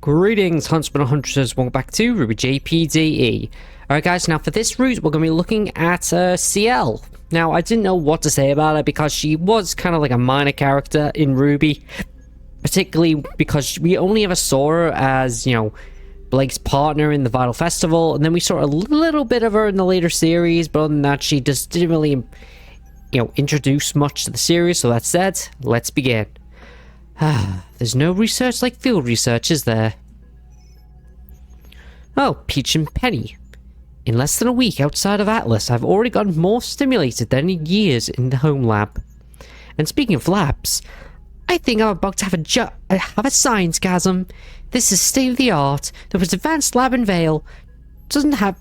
Greetings, huntsmen and huntresses. Welcome back to RWBY-JPDE. Alright guys, now for this route, we're going to be looking at CIEL. Now, I didn't know what to say about her because she was kind of like a minor character in RWBY. Particularly because we only ever saw her as, you know, Blake's partner in the Vital Festival. And then we saw a little bit of her in the later series. But other than that, she just didn't really, you know, introduce much to the series. So that said, let's begin. There's no research like field research, is there? Oh, Peach and Penny. In less than a week outside of Atlas, I've already gotten more stimulated than in years in the home lab. And speaking of labs, I think I'm about to have a science gasm. This is state-of-the-art. The most advanced lab in Vale doesn't have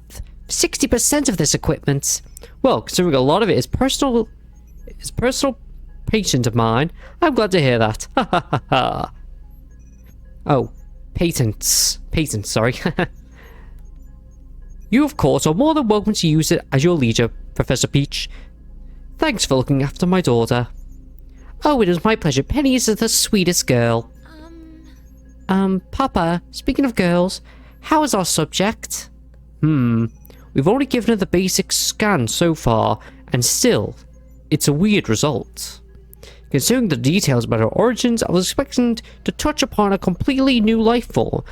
60% of this equipment. Well, considering a lot of it is personal patient of mine, I'm glad to hear that. Ha ha ha ha. Oh, patents, sorry. You, of course, are more than welcome to use it as your leisure, Professor Peach. Thanks for looking after my daughter. Oh, it is my pleasure. Penny is the sweetest girl. Papa, speaking of girls, how is our subject? We've only given her the basic scan so far, and still, it's a weird result. Considering the details about her origins, I was expecting to touch upon a completely new life form,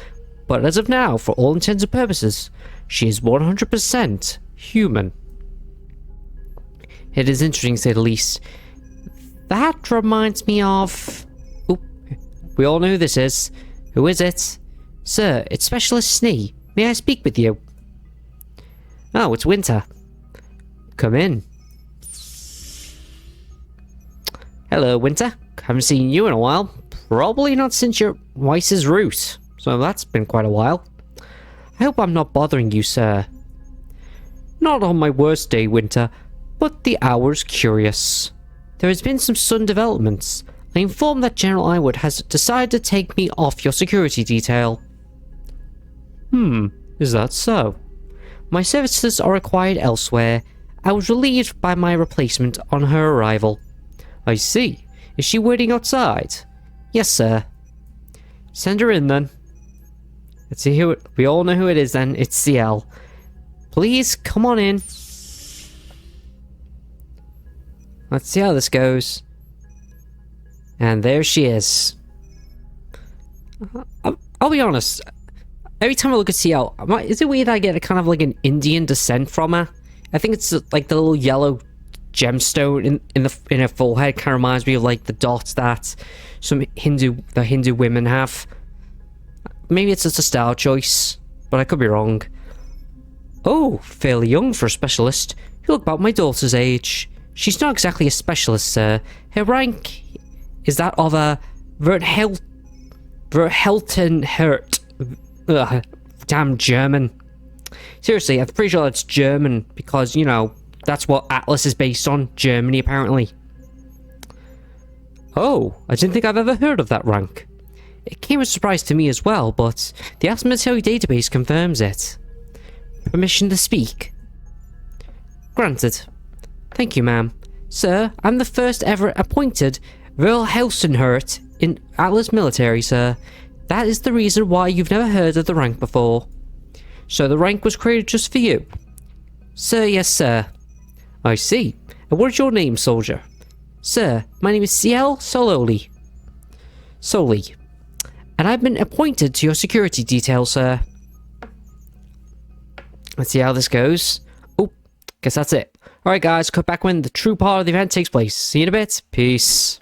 but as of now, for all intents and purposes, she is 100% human. It is interesting to say the least. That reminds me of... Oop, we all know who this is. Who is it? Sir, it's Specialist Snee. May I speak with you? Oh, it's Winter. Come in. Hello, Winter. Haven't seen you in a while. Probably not since your Weiss's route. So that's been quite a while. I hope I'm not bothering you, sir. Not on my worst day, Winter, but the hour's curious. There has been some sudden developments. I informed that General Iwood has decided to take me off your security detail. Is that so? My services are required elsewhere. I was relieved by my replacement on her arrival. I see. Is she waiting outside? Yes, sir. Send her in, then. Let's see who we all know who it is, then. It's CIEL. Please, come on in. Let's see how this goes. And there she is. I'll be honest. Every time I look at CIEL, is it weird I get a kind of like an Indian descent from her? I think it's like the little yellow gemstone in her forehead kind of reminds me of like the dots that some Hindu women have. Maybe it's just a style choice, but I could be wrong. Oh, fairly young for a specialist. You look about my daughter's age. She's not exactly a specialist, sir. Her rank is that of a Verheltenhert. Ugh, damn German. Seriously, I'm pretty sure that's German because, you know, that's what Atlas is based on. Germany, apparently. Oh, I didn't think I've ever heard of that rank. It came as a surprise to me as well, but the Atlas military database confirms it. Permission to speak? Granted. Thank you, ma'am. Sir, I'm the first ever appointed Verheltenhert in Atlas military, sir. That is the reason why you've never heard of the rank before. So the rank was created just for you? Sir, yes, sir. I see. And what is your name, soldier? Sir, my name is CIEL Sololi. Soli. And I've been appointed to your security detail, sir. Let's see how this goes. Oh, guess that's it. Alright guys, cut back when the true part of the event takes place. See you in a bit. Peace.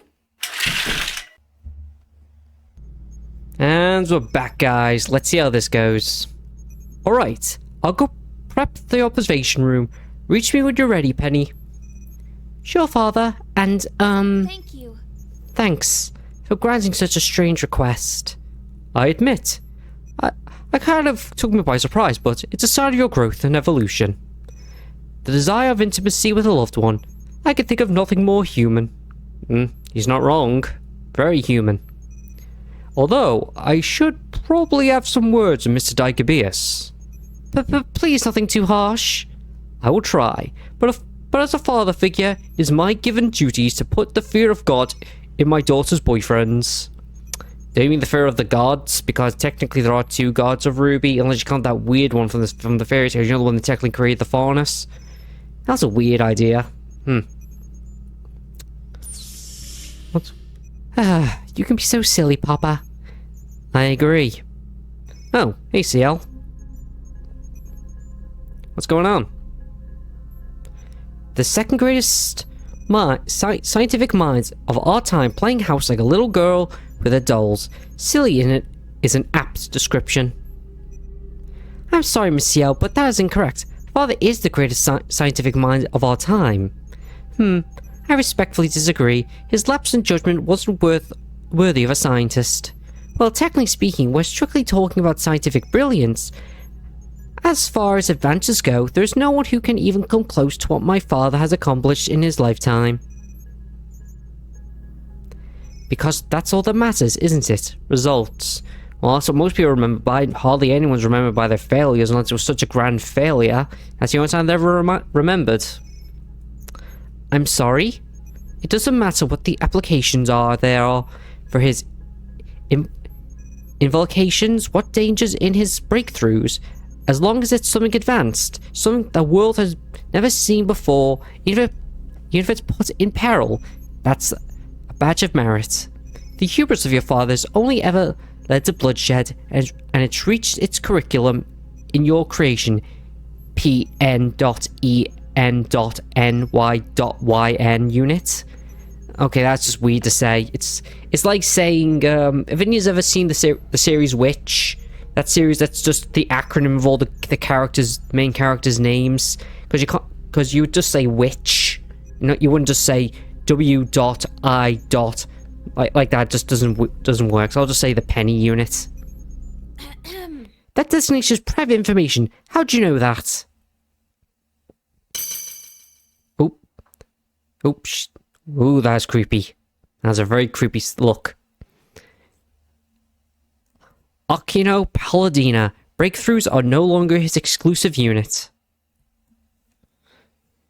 And we're back, guys. Let's see how this goes. Alright, I'll go prep the observation room. Reach me when you're ready, Penny. Sure, father. And, Thank you. Thanks for granting such a strange request. I admit, I kind of took me by surprise, but it's a sign of your growth and evolution. The desire of intimacy with a loved one. I can think of nothing more human. He's not wrong. Very human. Although, I should probably have some words with Mr. Dicabeus. But please, nothing too harsh. I will try, but as a father figure, it is my given duties to put the fear of God in my daughter's boyfriends. Do you mean the fear of the gods? Because technically there are 2 gods of RWBY, unless you count that weird one from the fairy tales. You know, the one that technically created the furnace? That's a weird idea. What? You can be so silly, Papa. I agree. Oh, hey, CL. What's going on? The second greatest scientific minds of our time playing house like a little girl with her dolls. Silly in it is an apt description. I'm sorry, Miss CL, but that is incorrect. Father is the greatest scientific mind of our time. I respectfully disagree. His lapse in judgment wasn't worthy of a scientist. Well, technically speaking, we're strictly talking about scientific brilliance. As far as advances go, there's no one who can even come close to what my father has accomplished in his lifetime. Because that's all that matters, isn't it? Results. Well, that's what most people remember by. Hardly anyone's remembered by their failures unless it was such a grand failure. That's the only time they're ever remembered. I'm sorry? It doesn't matter what the applications there are for his invocations, what dangers in his breakthroughs, as long as it's something advanced, something the world has never seen before, even if it's put in peril, that's a badge of merit. The hubris of your father's only ever led to bloodshed, and it's reached its curriculum in your creation, PN.EN.NY.YN unit. Okay, that's just weird to say. It's like saying, if anyone's ever seen the series Witch, that series that's just the acronym of all the main characters' names, because you would just say witch, you wouldn't just say W.I. like that. Just doesn't work. So I'll just say the penny unit. That designation is private information. How'd you know that? Oops. Ooh, that's creepy. That's a very creepy look. Akino Palladina. Breakthroughs are no longer his exclusive unit.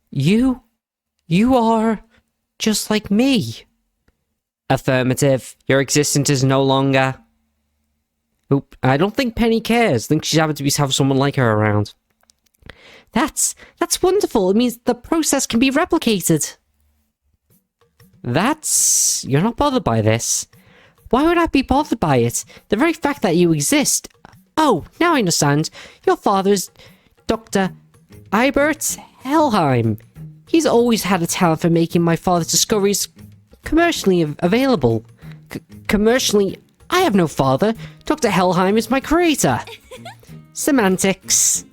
You are just like me. Affirmative. Your existence is no longer. Oop, I don't think Penny cares. I think she's happy to have someone like her around. That's wonderful. It means the process can be replicated. You're not bothered by this. Why would I be bothered by it? The very fact that you exist. Oh, now I understand. Your father's Dr. Ibert Helheim. He's always had a talent for making my father's discoveries commercially available. Commercially, I have no father. Dr. Helheim is my creator. Semantics.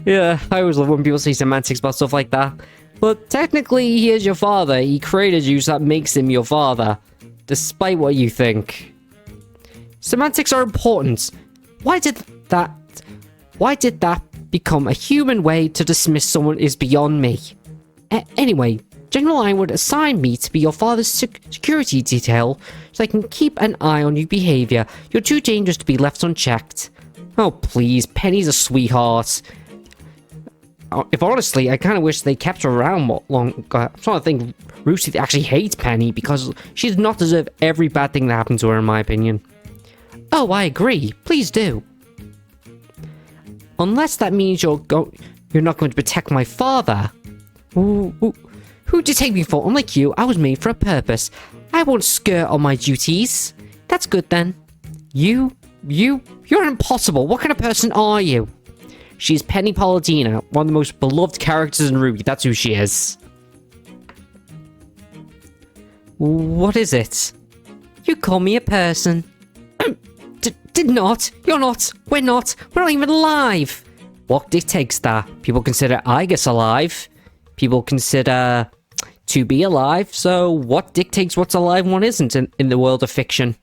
Yeah, I always love when people say semantics about stuff like that. But technically, he is your father. He created you, so that makes him your father. Despite what you think. Semantics are important. Why did that become a human way to dismiss someone is beyond me? Anyway, General Ironwood assigned me to be your father's security detail, so I can keep an eye on your behavior. You're too dangerous to be left unchecked. Oh please, Penny's a sweetheart. If honestly, I kind of wish they kept her around more long. I'm trying to think. Ruthie actually hates Penny because she does not deserve every bad thing that happened to her, in my opinion. Oh, I agree. Please do. Unless that means you're not going to protect my father. Who'd you take me for? Unlike you, I was made for a purpose. I won't skirt on my duties. That's good then. You're impossible. What kind of person are you? She's Penny Palladina, one of the most beloved characters in RWBY. That's who she is. What is it? You call me a person. Did not. You're not. We're not. We're not even alive. What dictates that? People consider Igus alive. People consider to be alive. So what dictates what's alive and what isn't in the world of fiction?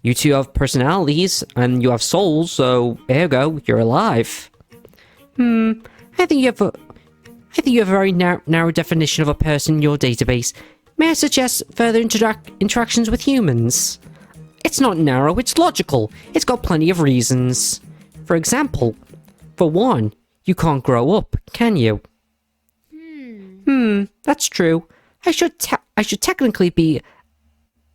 You two have personalities and you have souls, so ergo, you're alive. I think you have a very narrow definition of a person in your database. May I suggest further interactions with humans? It's not narrow, it's logical. It's got plenty of reasons. For example, for one, you can't grow up, can you? That's true. I should technically be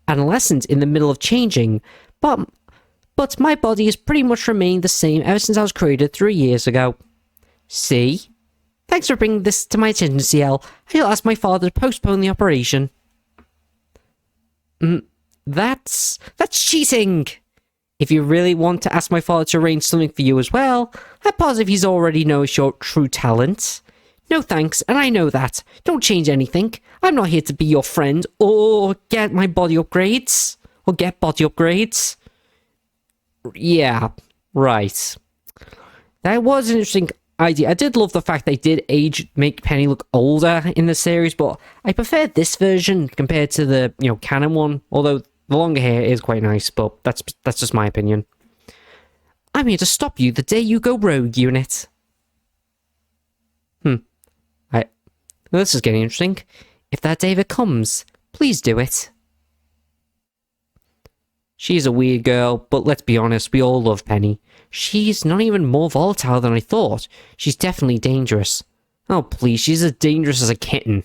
adolescent in the middle of changing, but my body has pretty much remained the same ever since I was created 3 years ago. See? Thanks for bringing this to my attention, CL. I shall ask my father to postpone the operation. That's cheating! If you really want to ask my father to arrange something for you as well, I'm positive he's already knows your true talent. No thanks, and I know that. Don't change anything. I'm not here to be your friend, or get my body upgrades. Or get body upgrades. Yeah, right. That was an interesting idea. I did love the fact they did make Penny look older in the series, but I prefer this version compared to the, canon one, although the longer hair is quite nice, but that's just my opinion. I'm here to stop you the day you go rogue, unit. Well, this is getting interesting. If that day ever comes, please do it. She's a weird girl, but let's be honest, we all love Penny. She's not even more volatile than I thought. She's definitely dangerous. Oh please, she's as dangerous as a kitten.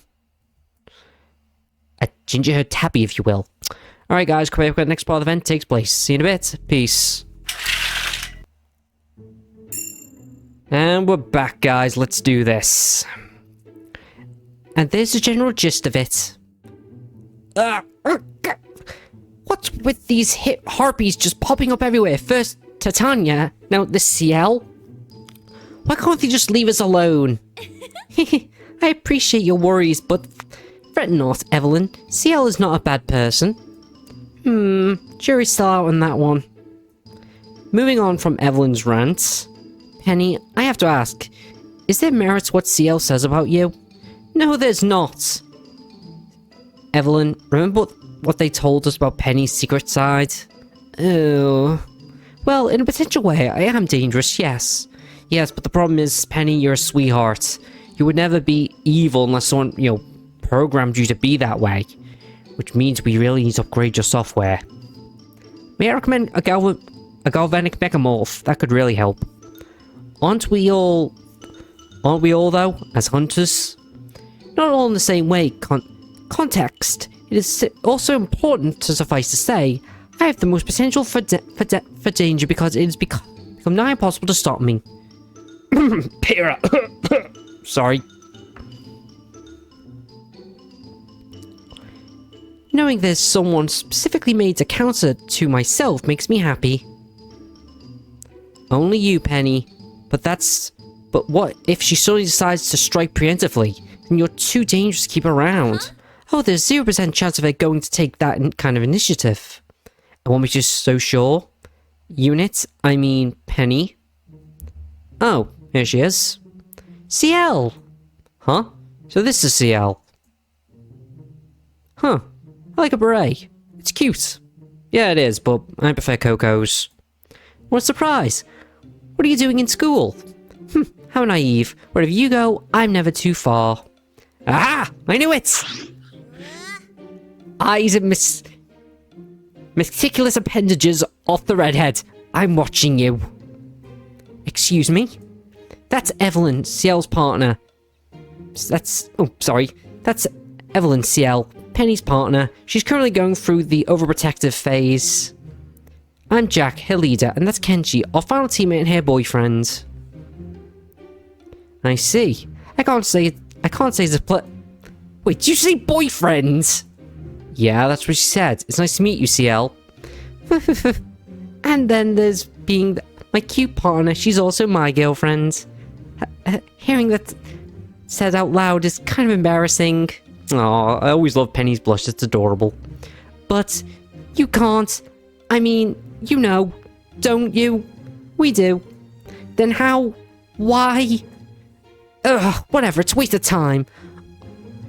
A gingerhaired tabby, if you will. Alright guys, come back when the next part of the event takes place. See you in a bit. Peace. And we're back, guys. Let's do this. And there's the general gist of it. What's with these harpies just popping up everywhere? First Titania, now the CL? Why can't they just leave us alone? I appreciate your worries, but fret not, Evelyn. CL is not a bad person. Jury's still out on that one. Moving on from Evelyn's rants. Penny, I have to ask, is there merit to what CL says about you? No, there's not. Evelyn, remember what they told us about Penny's secret side? Oh. Well, in a potential way, I am dangerous, yes. Yes, but the problem is, Penny, you're a sweetheart. You would never be evil unless someone, programmed you to be that way. Which means we really need to upgrade your software. May I recommend a galvanic mechamorph? That could really help. Aren't we all, though, as hunters? Not all in the same way. Context. It is also important to suffice to say, I have the most potential for danger because it has become nigh impossible to stop me. Pyrrha. Sorry. Knowing there's someone specifically made to counter to myself makes me happy. Only you, Penny. But what if she suddenly decides to strike preemptively? And you're too dangerous to keep around. Oh, there's 0% chance of her going to take that kind of initiative. I won't be just so sure. Unit, I mean Penny. Oh, here she is. CL! Huh? So this is CL. Huh. I like a beret. It's cute. Yeah, it is, but I prefer Coco's. What a surprise! What are you doing in school? How naive. Wherever you go, I'm never too far. Aha! I knew it! Eyes and meticulous appendages off the redhead. I'm watching you. Excuse me? That's Evelyn, CL's partner. That's Evelyn, CL, Penny's partner. She's currently going through the overprotective phase. I'm Jack, her leader, and that's Kenji, our final teammate and her boyfriend. I see. I can't say it's Wait, did you say boyfriend? Yeah, that's what she said. It's nice to meet you, CL. And then there's being my cute partner. She's also my girlfriend. Hearing that said out loud is kind of embarrassing. Aw, I always love Penny's blush. It's adorable. But you can't. I mean, you know, don't you? We do. Then how? Why? Ugh, whatever. It's a waste of time.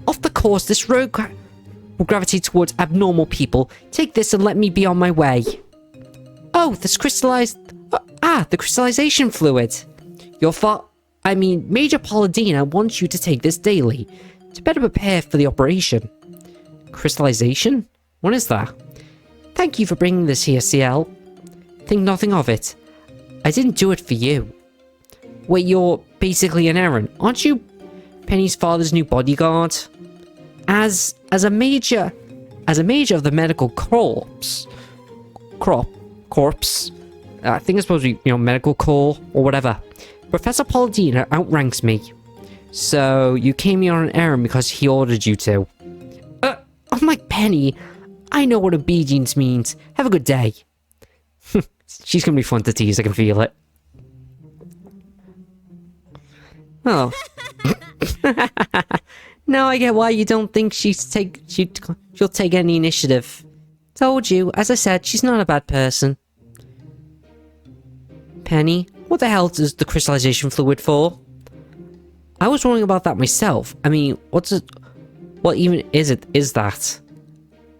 Off the course, this rogue will gravitate towards abnormal people. Take this and let me be on my way. Oh, this crystallized... the crystallization fluid. Major Polydina wants you to take this daily to better prepare for the operation. Crystallization? What is that? Thank you for bringing this here, CL. Think nothing of it. I didn't do it for you. Wait, you're basically an errand, aren't you? Penny's father's new bodyguard? As a major As a major of the medical corps, I think it's supposed to be, you know, medical corps or whatever. Professor Paladina outranks me. So, you came here on an errand because he ordered you to. I'm like, Penny, I know what obedience means. Have a good day. She's gonna be fun to tease, I can feel it. Oh. Now I get why you don't think she'll take any initiative. Told you, as I said, she's not a bad person. Penny, what the hell is the crystallization fluid for? I was wondering about that myself. I mean, what even is that?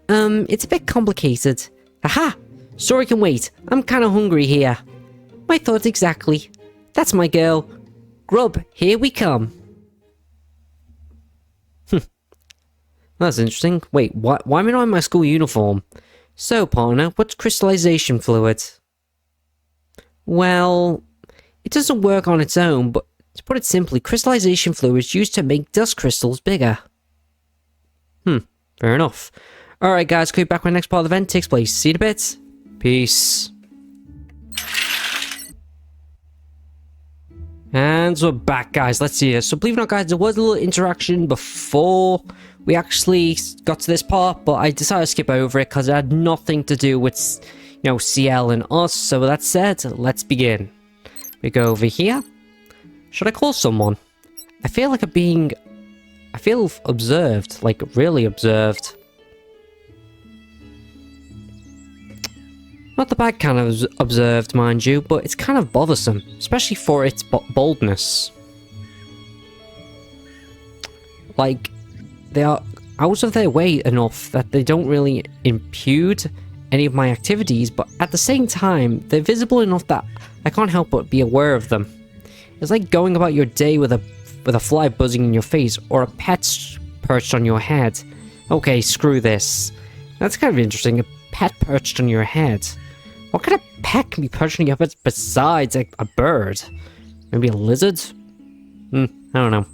It's a bit complicated. Aha! Sorry, can wait. I'm kinda hungry here. My thoughts exactly. That's my girl. Grub, here we come. That's interesting. Wait, why am I not in my school uniform? So, partner, what's crystallization fluid? Well, it doesn't work on its own, but to put it simply, crystallization fluid is used to make dust crystals bigger. Fair enough. Alright guys, come back when the next part of the event takes place. See you in a bit. Peace. And we're back, guys. Let's see this. So, believe it or not, guys, there was a little interaction before we actually got to this part, but I decided to skip over it because it had nothing to do with, you know, CL and us. So, with that said, let's begin. We go over here. Should I call someone? I feel like I feel observed, like really observed. Not the bad kind of observed, mind you, but it's kind of bothersome, especially for its boldness. Like, they are out of their way enough that they don't really impede any of my activities, but at the same time, they're visible enough that I can't help but be aware of them. It's like going about your day with a fly buzzing in your face, or a pet perched on your head. Okay, screw this. That's kind of interesting, a pet perched on your head. What kind of pet can be perched on your head besides a bird? Maybe a lizard? I don't know.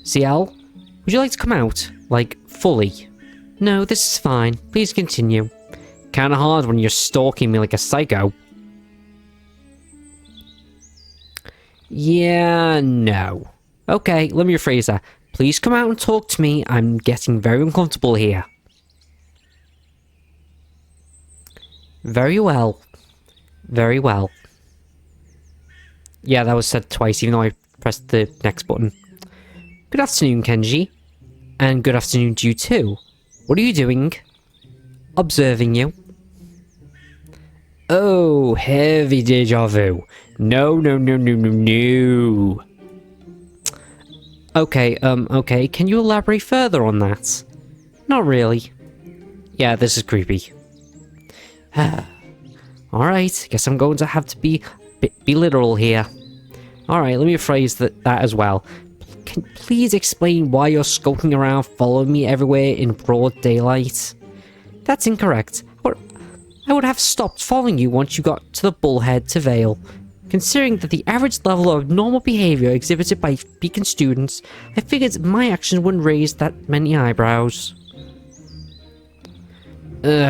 CL, would you like to come out? Like, fully? No, this is fine. Please continue. Kinda hard when you're stalking me like a psycho. Yeah, no. Okay, let me rephrase that. Please come out and talk to me. I'm getting very uncomfortable here. Very well. Very well. Yeah, that was said twice, even though I pressed the next button. Good afternoon, Kenji. And good afternoon to you too. What are you doing? Observing you. Oh, heavy deja vu. No. Okay, can you elaborate further on that? Not really. Yeah, this is creepy. Alright, guess I'm going to have to be literal here. Alright, let me rephrase that as well. Can you please explain why you're skulking around following me everywhere in broad daylight? That's incorrect. I would have stopped following you once you got to the Bullhead to Vale. Considering that the average level of normal behavior exhibited by Beacon students, I figured my actions wouldn't raise that many eyebrows.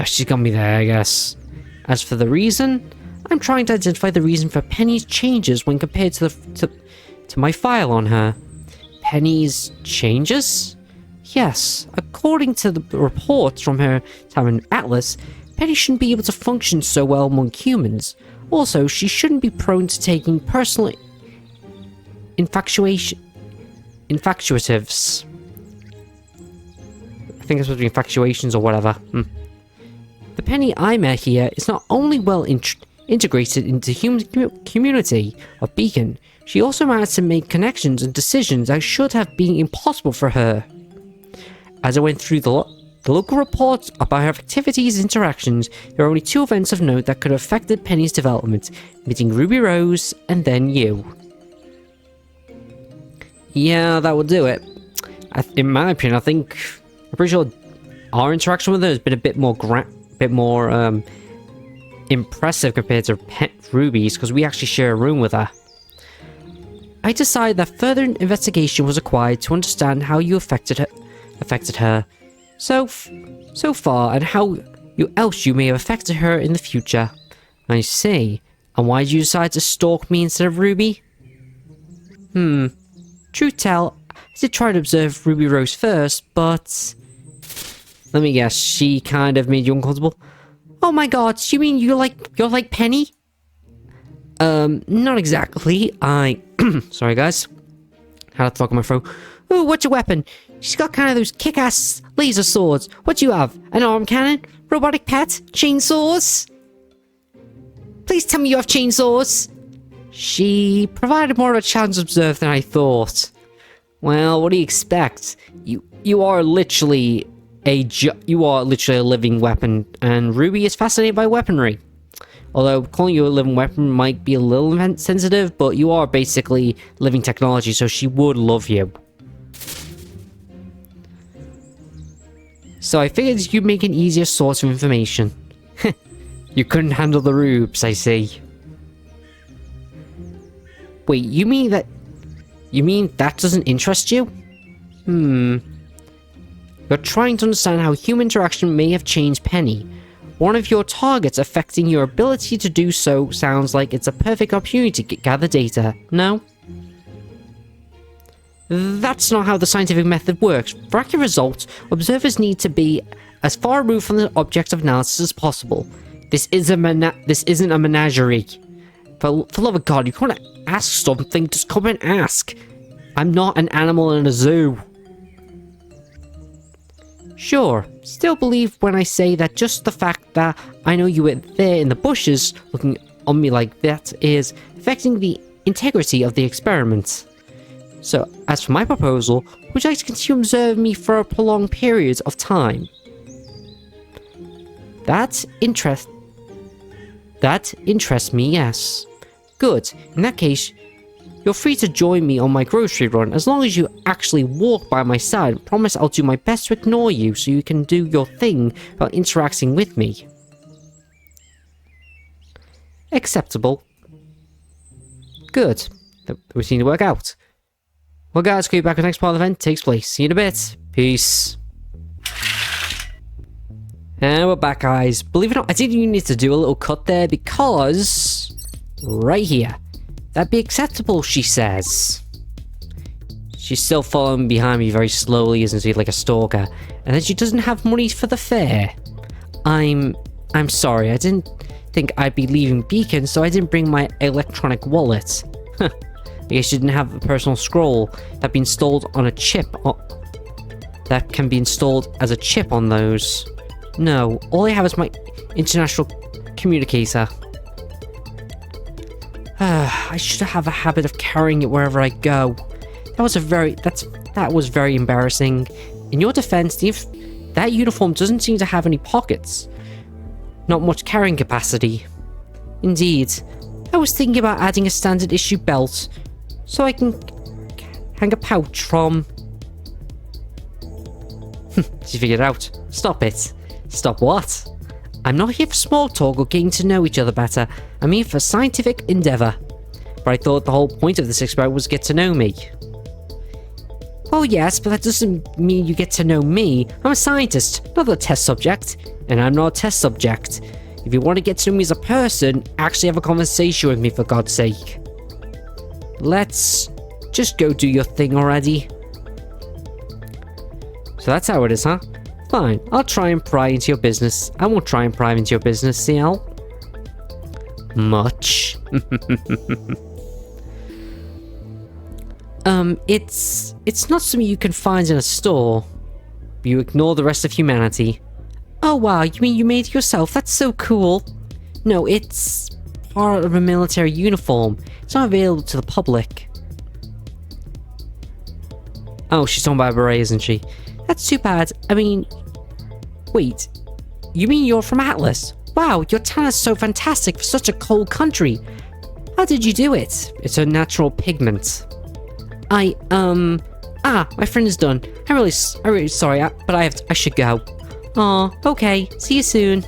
She's got me there, I guess. As for the reason, I'm trying to identify the reason for Penny's changes when compared to my file on her. Penny's changes? Yes, according to the reports from her time in Atlas, Penny shouldn't be able to function so well among humans. Also, she shouldn't be prone to taking personal infatuatives. I think it's supposed to be infatuations or whatever. The Penny I met here is not only well integrated into the human community of Beacon, she also managed to make connections and decisions that should have been impossible for her. As I went through the local reports about her activities and interactions, there are only 2 events of note that could have affected Penny's development, meeting Ruby Rose and then you. Yeah, that will do it. In my opinion, I'm pretty sure our interaction with her has been a bit more impressive compared to Ruby's, because we actually share a room with her. I decided that further investigation was required to understand how you affected her. So far, and how else you may have affected her in the future. I see. And why did you decide to stalk me instead of Ruby? Truth tell, I did try to observe Ruby Rose first, but... Let me guess, she kind of made you uncomfortable? Oh my god, you mean you're like Penny? Not exactly. Sorry guys. Had a frog in my throat. Ooh, what's your weapon? She's got kind of those kick-ass laser swords. What do you have? An arm cannon? Robotic pet? Chainsaws? Please tell me you have chainsaws. She provided more of a chance to observe than I thought. Well, what do you expect? You are literally a living weapon, and Ruby is fascinated by weaponry. Although calling you a living weapon might be a little sensitive, but you are basically living technology, so she would love you. So I figured you'd make an easier source of information. You couldn't handle the rubes, I see. Wait, you mean that doesn't interest you? You're trying to understand how human interaction may have changed Penny. One of your targets affecting your ability to do so sounds like it's a perfect opportunity to gather data, no? That's not how the scientific method works. For accurate results, observers need to be as far removed from the object of analysis as possible. This isn't a menagerie. For love of God, you can't ask something, just come and ask. I'm not an animal in a zoo. Sure, still believe when I say that just the fact that I know you were there in the bushes looking on me like that is affecting the integrity of the experiment. So, as for my proposal, would you like to continue to observe me for a prolonged period of time? That interests me, yes. Good. In that case, you're free to join me on my grocery run as long as you actually walk by my side. I promise I'll do my best to ignore you so you can do your thing while interacting with me. Acceptable. Good. We seem to work out. Well guys, go back when the next part of the event takes place. See you in a bit. Peace. And we're back, guys. Believe it or not, I think you need to do a little cut there because... right here. That'd be acceptable, she says. She's still following behind me very slowly, isn't she, like a stalker. And then she doesn't have money for the fare. I'm sorry, I didn't think I'd be leaving Beacon, so I didn't bring my electronic wallet. Huh. I guess she didn't have a personal scroll that'd be installed on a chip. That can be installed as a chip on those. No, all I have is my international communicator. I should have a habit of carrying it wherever I go. That was very embarrassing. In your defense, that uniform doesn't seem to have any pockets. Not much carrying capacity. Indeed. I was thinking about adding a standard issue belt, so I can hang a pouch from... She figured it out. Stop it. Stop what? I'm not here for small talk or getting to know each other better. I'm here for scientific endeavor. But I thought the whole point of this experiment was get to know me. Well, yes, but that doesn't mean you get to know me. I'm a scientist, not a test subject. And I'm not a test subject. If you want to get to know me as a person, actually have a conversation with me, for God's sake. Let's just go do your thing already. So that's how it is, huh? Fine, I'll try and pry into your business. I won't try and pry into your business, CL. Much. It's not something you can find in a store. You ignore the rest of humanity. Oh wow, you mean you made it yourself? That's so cool. No, it's part of a military uniform. It's not available to the public. Oh, she's talking about a beret, isn't she? That's too bad. I mean... Wait. You mean you're from Atlas? Wow, your tan is so fantastic for such a cold country. How did you do it? It's a natural pigment. My friend is done. I'm really sorry, but I should go. Aw, okay. See you soon.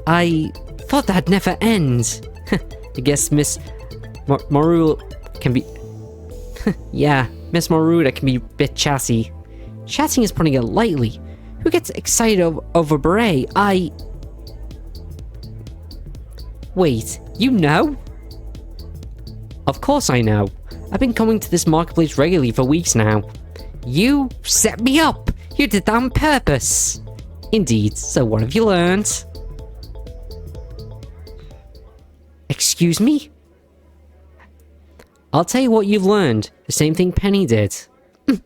I thought that'd never end. I guess Miss Maru can be... Yeah, Miss Maruda can be a bit chatty. Chatting is putting it lightly. Who gets excited over beret? Wait, you know? Of course I know. I've been coming to this marketplace regularly for weeks now. You set me up! You did that on purpose! Indeed, so what have you learned? Excuse me? I'll tell you what you've learned. The same thing Penny did. What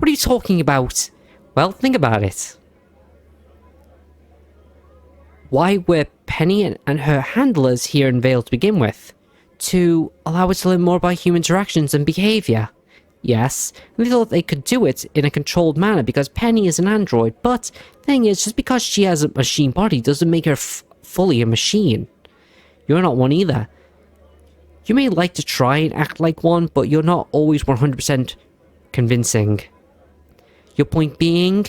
are you talking about? Well, think about it. Why were Penny and her handlers here in Vale to begin with? To allow us to learn more about human interactions and behaviour. Yes, they thought they could do it in a controlled manner because Penny is an android, but the thing is, just because she has a machine body doesn't make her fully a machine. You're not one either. You may like to try and act like one, but you're not always 100% convincing. Your point being?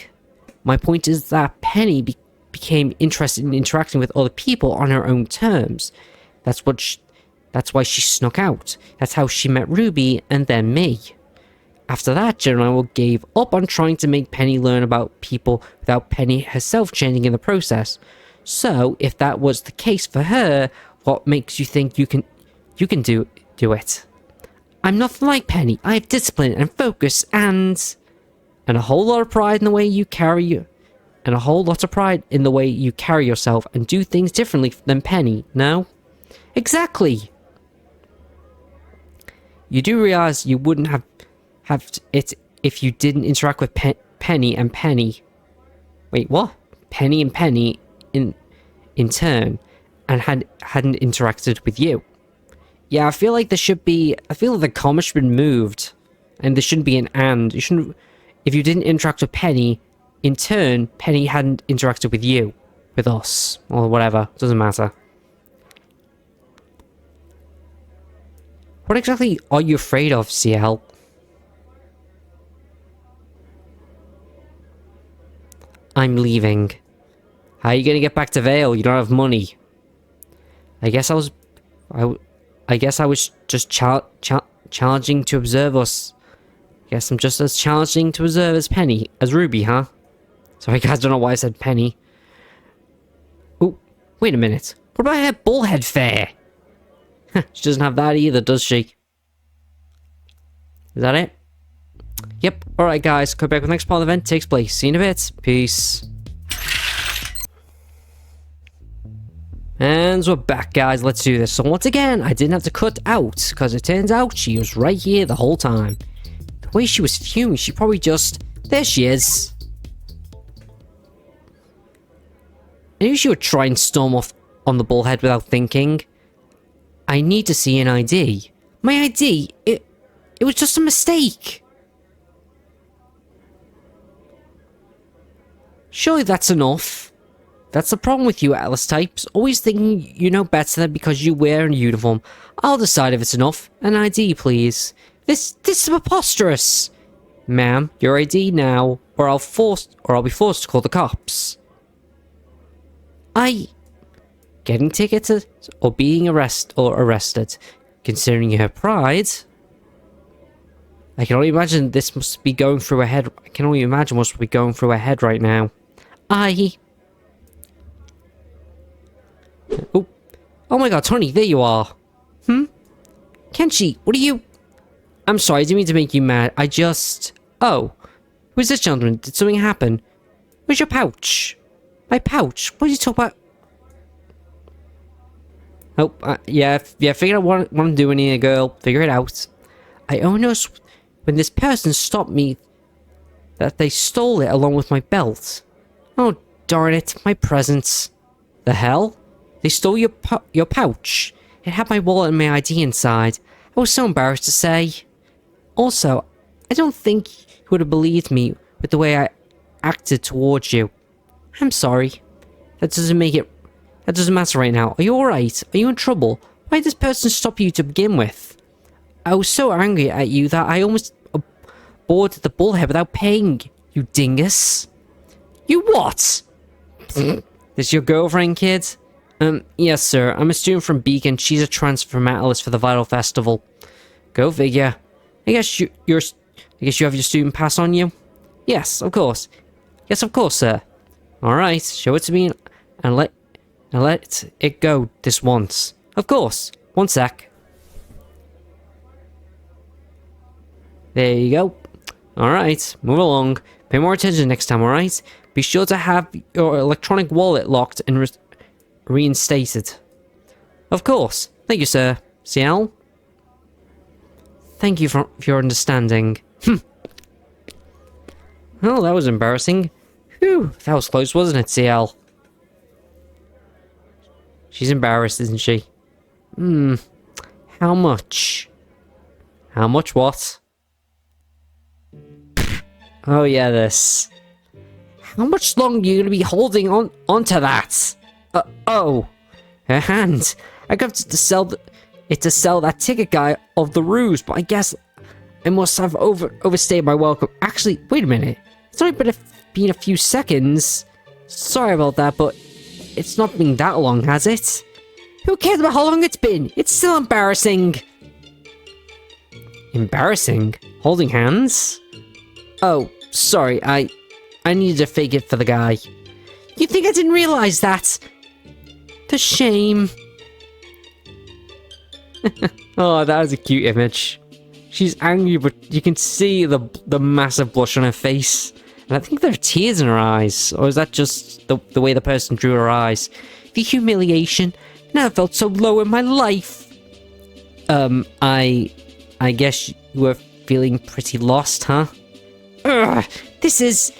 My point is that Penny became interested in interacting with other people on her own terms. That's why she snuck out. That's how she met Ruby and then me. After that, General gave up on trying to make Penny learn about people without Penny herself changing in the process. So, if that was the case for her, what makes you think you can do it? I'm nothing like Penny. I have discipline and focus and a whole lot of pride in the way you carry yourself and do things differently than Penny, no? Exactly. You do realize you wouldn't have it if you didn't interact with Penny and Penny. Wait, what? Penny and Penny in turn and hadn't interacted with you. Yeah, I feel like there should be. I feel like the comma should have been moved, and there shouldn't be an and. You shouldn't. If you didn't interact with Penny, in turn, Penny hadn't interacted with you, with us, or whatever. Doesn't matter. What exactly are you afraid of, CL? I'm leaving. How are you gonna get back to Vale? You don't have money. I guess I was just challenging to observe us. Guess I'm just as challenging to observe as Penny, as Ruby, huh? Sorry guys, don't know why I said Penny. Oh, wait a minute. What about her bullhead fair? She doesn't have that either, does she? Is that it? Yep. Alright guys, come back when the next part of the event takes place. See you in a bit. Peace. And we're back, guys. Let's do this. So once again, I didn't have to cut out, because it turns out she was right here the whole time. The way she was fuming, she probably just... There she is. I knew she would try and storm off on the bullhead without thinking. I need to see an ID. My ID? It was just a mistake. Surely that's enough. That's the problem with you, Atlas types. Always thinking you know better than because you wear a uniform. I'll decide if it's enough. An ID, please. This is preposterous. Ma'am, your ID now, or I'll be forced to call the cops. Getting tickets or being arrested. Considering her pride, I can only imagine this must be going through her head. I can only imagine what's be going through her head right now. Oh my god, Tony, there you are. Kenshi, what are you... I'm sorry, I didn't mean to make you mad. Oh. Who's this gentleman? Did something happen? Where's your pouch? My pouch? What are you talking about? Yeah, figure out what I'm doing here, girl. Figure it out. I only noticed when this person stopped me that they stole it along with my belt. Oh, darn it, my presents. The hell? They stole your pouch. It had my wallet and my ID inside. I was so embarrassed to say. Also, I don't think you would have believed me with the way I acted towards you. I'm sorry. That doesn't matter right now. Are you alright? Are you in trouble? Why did this person stop you to begin with? I was so angry at you that I almost boarded the bullhead without paying, you dingus. You what? This your girlfriend, kid? Yes, sir. I'm a student from Beacon. She's a transfer from Atlas for the Vital Festival. Go figure. I guess you're I guess you have your student pass on you? Yes, of course. Yes, of course, sir. Alright, show it to me and let it go this once. Of course. One sec. There you go. Alright, move along. Pay more attention next time, alright? Be sure to have your electronic wallet locked and reinstated. Of course. Thank you, sir. CL? Thank you for your understanding. Well, that was embarrassing. Whew, that was close, wasn't it, CL? She's embarrassed, isn't she? How much? How much what? Oh yeah, this. How much longer are you gonna be holding onto that? Oh, her hand. I got to sell that ticket guy of the ruse, but I guess I must have overstayed my welcome. Actually, wait a minute. It's only been a few seconds. Sorry about that, but it's not been that long, has it? Who cares about how long it's been? It's still embarrassing. Embarrassing? Holding hands? Oh, sorry, I needed to fake it for the guy. You think I didn't realize that? The shame. Oh, that was a cute image. She's angry, but you can see the massive blush on her face. And I think there are tears in her eyes. Or is that just the way the person drew her eyes? The humiliation. Never felt so low in my life. I guess you were feeling pretty lost, huh? Ugh, this is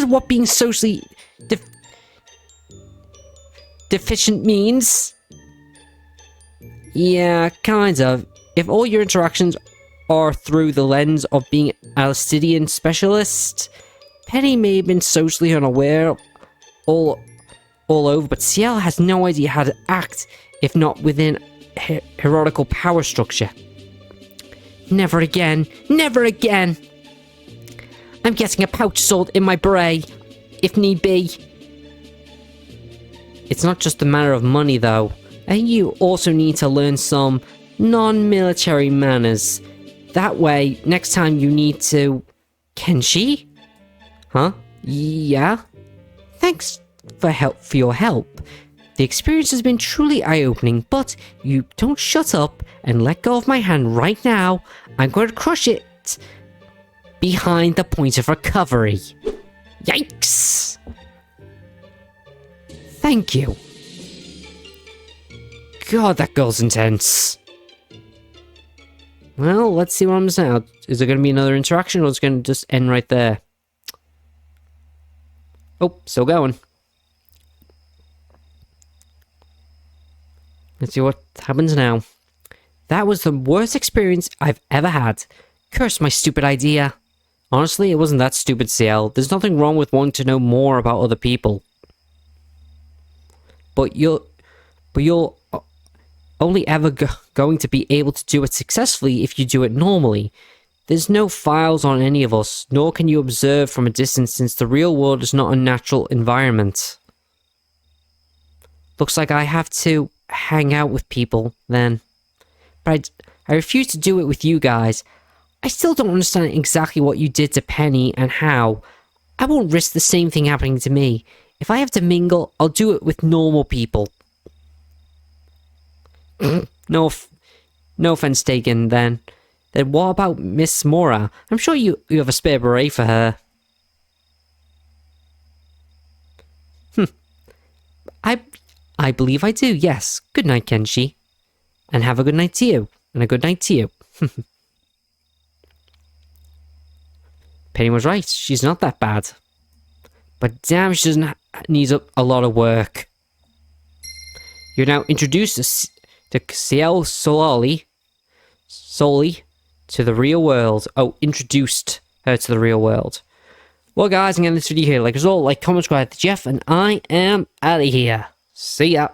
what being socially deficient means. Yeah, kind of. If all your interactions are through the lens of being a Alcidian specialist, Penny may have been socially unaware all over, but CL has no idea how to act if not within hierarchical power structure. Never again. Never again. I'm getting a pouch sword in my beret, if need be. It's not just a matter of money, though. And you also need to learn some non-military manners. That way, next time you need to... Kenshi? Huh? Yeah? Thanks for your help. The experience has been truly eye-opening, but you don't shut up and let go of my hand right now. I'm going to crush it behind the point of recovery. Yikes! Thank you. God, that girl's intense. Well, let's see what I'm saying. Is there going to be another interaction, or is it going to just end right there? Oh, still going. Let's see what happens now. That was the worst experience I've ever had. Curse my stupid idea. Honestly, it wasn't that stupid, CL. There's nothing wrong with wanting to know more about other people. But you're only ever going to be able to do it successfully if you do it normally. There's no files on any of us, nor can you observe from a distance since the real world is not a natural environment. Looks like I have to hang out with people, then. But I refuse to do it with you guys. I still don't understand exactly what you did to Penny and how. I won't risk the same thing happening to me. If I have to mingle, I'll do it with normal people. No offense taken, then. Then what about Miss Mora? I'm sure you have a spare beret for her. I believe I do, yes. Good night, Kenshi. And have a good night to you. And a good night to you. Penny was right. She's not that bad. But damn, she doesn't need a lot of work. You're now introduced to CIEL'S solely to the real world. Oh, introduced her to the real world. Well, guys, I'm going to end this video here. Like as always, like, comment, subscribe to Jeff, and I am out of here. See ya.